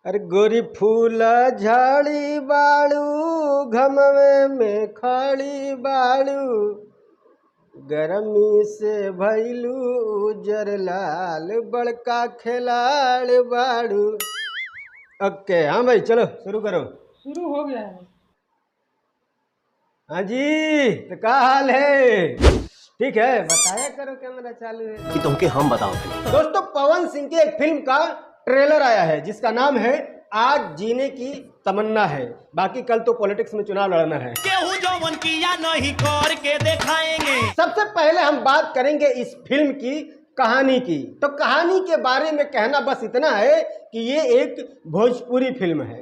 अरे गोरी फूल झाड़ी बाड़ू घमवे में खाड़ी बाड़ू गरमी से भैलू उजर लाल बड़का खिलाड़ बाड़ू। ओके हाँ भाई चलो शुरू करो। शुरू हो गया है। हाँ जी तो क्या हाल है? ठीक है बताया करो कैमरा चालू है कि तुमके हम बताओ। दोस्तों पवन सिंह की एक फिल्म का ट्रेलर आया है जिसका नाम है आज जीने की तमन्ना है। बाकी कल तो पॉलिटिक्स में चुनाव लड़ना है। केहू जौवन किया नहीं करके दिखाएंगे। सबसे पहले हम बात करेंगे इस फिल्म की कहानी की। तो कहानी के बारे में कहना बस इतना है कि ये एक भोजपुरी फिल्म है।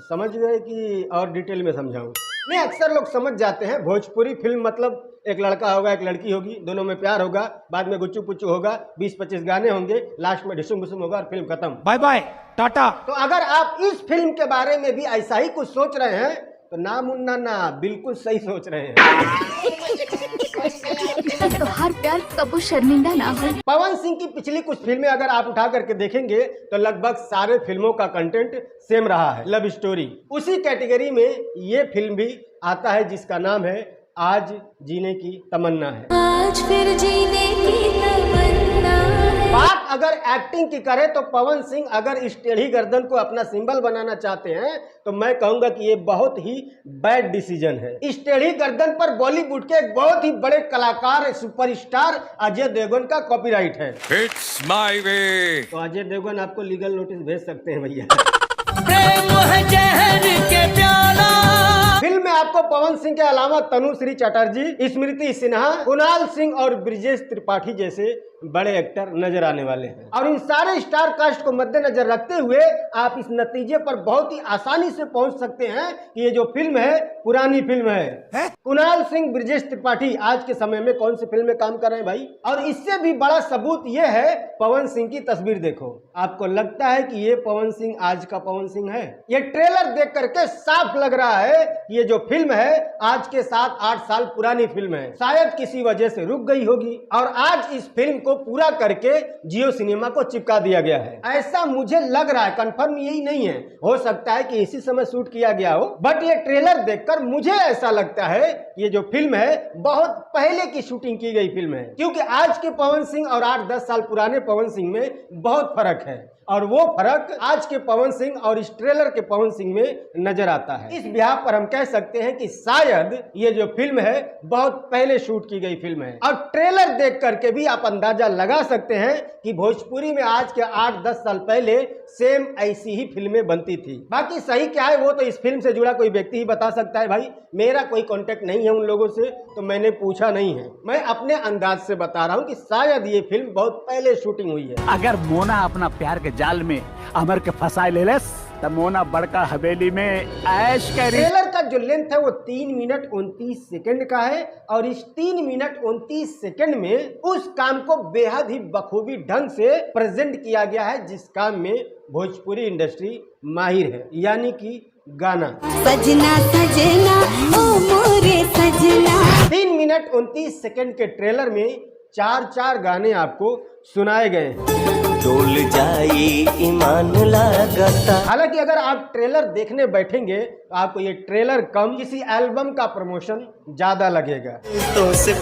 समझ गए कि और डिटेल में समझाऊं? नहीं अक्सर लोग समझ जाते हैं भोजपुरी फिल्म मतलब एक लड़का होगा एक लड़की होगी, दोनों में प्यार होगा, बाद में गुच्चू पुच्चू होगा, 20-25 गाने होंगे, लास्ट में ढिसुम भुसुम होगा और फिल्म खत्म, बाय बाय टाटा। तो अगर आप इस फिल्म के बारे में भी ऐसा ही कुछ सोच रहे हैं तो ना मुन्ना ना बिल्कुल सही सोच रहे हैं। तो हर प्यार कबू शर्मिंदा ना हो। पवन सिंह की पिछली कुछ फिल्में अगर आप उठा करके देखेंगे तो लगभग सारे फिल्मों का कंटेंट सेम रहा है, लव स्टोरी। उसी कैटेगरी में ये फिल्म भी आता है जिसका नाम है आज जीने की तमन्ना है। आज फिर जीने की तमन्ना है। बात अगर एक्टिंग की करें तो पवन सिंह अगर इस टेढ़ी गर्दन को अपना सिंबल बनाना चाहते हैं तो मैं कहूंगा कि ये बहुत ही बैड डिसीजन है। इस टेढ़ी गर्दन पर बॉलीवुड के एक बहुत ही बड़े कलाकार सुपरस्टार अजय देवगन का कॉपीराइट है। It's my way. तो अजय देवगन आपको लीगल नोटिस भेज सकते हैं भैया। प्रेम है जहर के प्याला। फिल्म में आपको पवन सिंह के अलावा तनुश्री चटर्जी, स्मृति सिन्हा, कुणाल सिंह और ब्रिजेश त्रिपाठी जैसे बड़े एक्टर नजर आने वाले हैं। और इन सारे स्टार कास्ट को मद्देनजर रखते हुए आप इस नतीजे पर बहुत ही आसानी से पहुंच सकते हैं कि ये जो फिल्म है पुरानी फिल्म है। कुणाल सिंह, ब्रिजेश त्रिपाठी आज के समय में कौन सी फिल्म में काम कर रहे हैं भाई? और इससे भी बड़ा सबूत ये है पवन सिंह की तस्वीर देखो। आपको लगता है कि ये पवन सिंह आज का पवन सिंह है? ये ट्रेलर देख करके साफ लग रहा है कि ये जो फिल्म है आज के 7-8 साल पुरानी फिल्म है, शायद किसी वजह से रुक गई होगी और आज इस फिल्म को पूरा करके जियो सिनेमा को चिपका दिया गया है। ऐसा मुझे लग रहा है, कंफर्म यही नहीं है, हो सकता है कि इसी समय शूट किया गया हो, बट ये ट्रेलर देखकर मुझे ऐसा लगता है ये जो फिल्म है बहुत पहले की शूटिंग की गई फिल्म है। क्योंकि आज के पवन सिंह और 8-10 साल पुराने पवन सिंह में बहुत फर्क है और वो फर्क आज के पवन सिंह और इस ट्रेलर के पवन सिंह में नजर आता है। इस बिहार पर हम कह सकते हैं कि शायद ये जो फिल्म है बहुत पहले शूट की गई फिल्म है। और ट्रेलर देख करके भी आप अंदाजा लगा सकते हैं कि भोजपुरी में आज के 8-10 साल पहले सेम ऐसी ही फिल्में बनती थी। बाकी सही क्या है वो तो इस फिल्म से जुड़ा कोई व्यक्ति ही बता सकता है भाई। मेरा कोई कांटेक्ट नहीं है उन लोगों से तो मैंने पूछा नहीं है। मैं अपने अंदाज से बता रहा हूँ कि शायद ये फिल्म बहुत पहले शूटिंग हुई है। अगर मोना अपना प्यार के जाल में अमर के फंसाए ले लेस तब मोना बड़का हवेली में ऐश करी। ट्रेलर का जो लेंथ है वो 3 मिनट 29 सेकंड का है और इस 3 मिनट 29 सेकंड में उस काम को बेहद ही बखूबी ढंग से प्रेजेंट किया गया है जिस काम में भोजपुरी इंडस्ट्री माहिर है, यानी कि गाना। सजना सजना ओ मोरे सजना। 3 मिनट 29 सेकंड के ट्रेलर में 4 गाने आपको सुनाए गए हैं। डोल जाई ईमान लागता। हालांकि अगर आप ट्रेलर देखने बैठेंगे तो आपको ये ट्रेलर कम किसी एल्बम का प्रमोशन ज्यादा लगेगा। तुमसे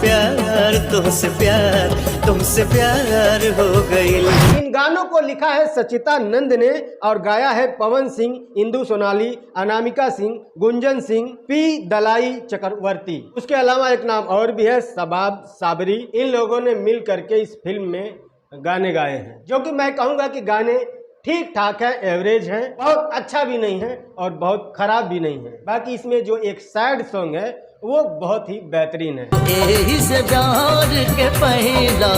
प्यार हो गई। इन गानों को लिखा है सचिता नंद ने और गाया है पवन सिंह, इंदु सोनाली, अनामिका सिंह, गुंजन सिंह, पी दलाई चक्रवर्ती। उसके अलावा एक नाम और भी है शबाब साबरी। इन लोगों ने मिल करके इस फिल्म में गाने गाए हैं जो कि मैं कहूंगा कि गाने ठीक ठाक है, एवरेज है, बहुत अच्छा भी नहीं है और बहुत खराब भी नहीं है। बाकी इसमें जो एक सैड सॉन्ग है वो बहुत ही बेहतरीन है। के पहला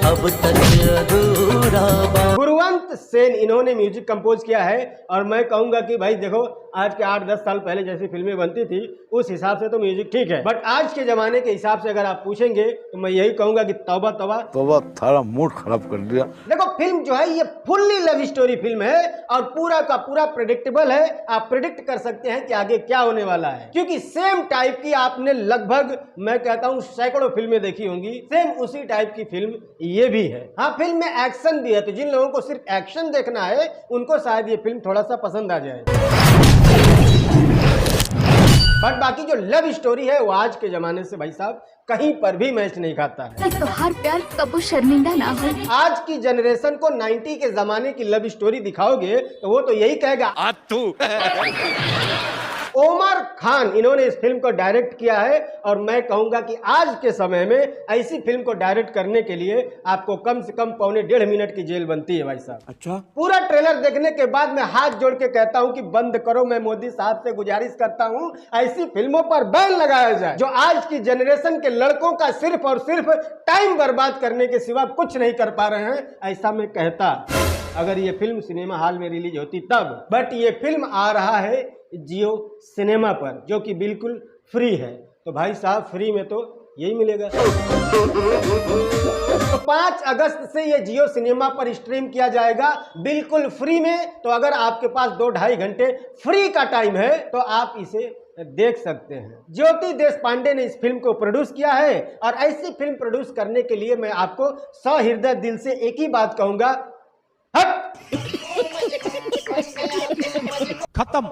अब तक अधूरा। गुरुवंत सेन इन्होंने म्यूजिक कंपोज किया है और मैं कहूंगा कि भाई देखो आज के 8-10 साल पहले जैसी फिल्में बनती थी उस हिसाब से तो म्यूजिक ठीक है, बट आज के जमाने के हिसाब से अगर आप पूछेंगे तो मैं यही कहूंगा कि तौबा तौबा तौबा, थारा मूड खराब कर दिया। देखो फिल्म जो है ये फुल्ली लव स्टोरी फिल्म है और पूरा का पूरा प्रेडिक्टेबल है। आप प्रेडिक्ट कर सकते हैं कि आगे क्या होने वाला है क्योंकि सेम टाइप की आपने लगभग मैं कहता हूँ सैकड़ों फिल्में देखी होंगी, सेम उसी टाइप की फिल्म ये भी है। हाँ फिल्म में एक्शन भी है, तो जिन लोगों को सिर्फ एक्शन एक्शन देखना है उनको शायद ये फिल्म थोड़ा सा पसंद आ जाए। बट बाकी जो लव स्टोरी है वो आज के जमाने से भाई साहब कहीं पर भी मैच नहीं खाता है। तोहार प्यार कबो शर्मिंदा ना हो। आज की जनरेशन को 90 के जमाने की लव स्टोरी दिखाओगे तो वो तो यही कहेगा ओमर खान इन्होंने इस फिल्म को डायरेक्ट किया है और मैं कहूंगा कि आज के समय में ऐसी फिल्म को डायरेक्ट करने के लिए आपको कम से कम 1.5 मिनट की जेल बनती है भाई साहब। अच्छा, पूरा ट्रेलर देखने के बाद मैं हाथ जोड़ के कहता हूं कि बंद करो। मैं मोदी साहब से गुजारिश करता हूं ऐसी फिल्मों पर बैन लगाया जाए जो आज की जनरेशन के लड़कों का सिर्फ और सिर्फ टाइम बर्बाद करने के सिवा कुछ नहीं कर पा रहे हैं। ऐसा मैं कहता अगर ये फिल्म सिनेमा हॉल में रिलीज होती तब। बट ये फिल्म आ रहा है जियो सिनेमा पर जो कि बिल्कुल फ्री है। तो भाई साहब फ्री में तो यही मिलेगा। तो 5 अगस्त से ये जियो सिनेमा पर स्ट्रीम किया जाएगा बिल्कुल फ्री में। तो अगर आपके पास 2-2.5 घंटे फ्री का टाइम है तो आप इसे देख सकते हैं। ज्योति देशपांडे ने इस फिल्म को प्रोड्यूस किया है और ऐसी फिल्म प्रोड्यूस करने के लिए मैं आपको सहृदय दिल से एक ही बात कहूंगा, हट। खत्म।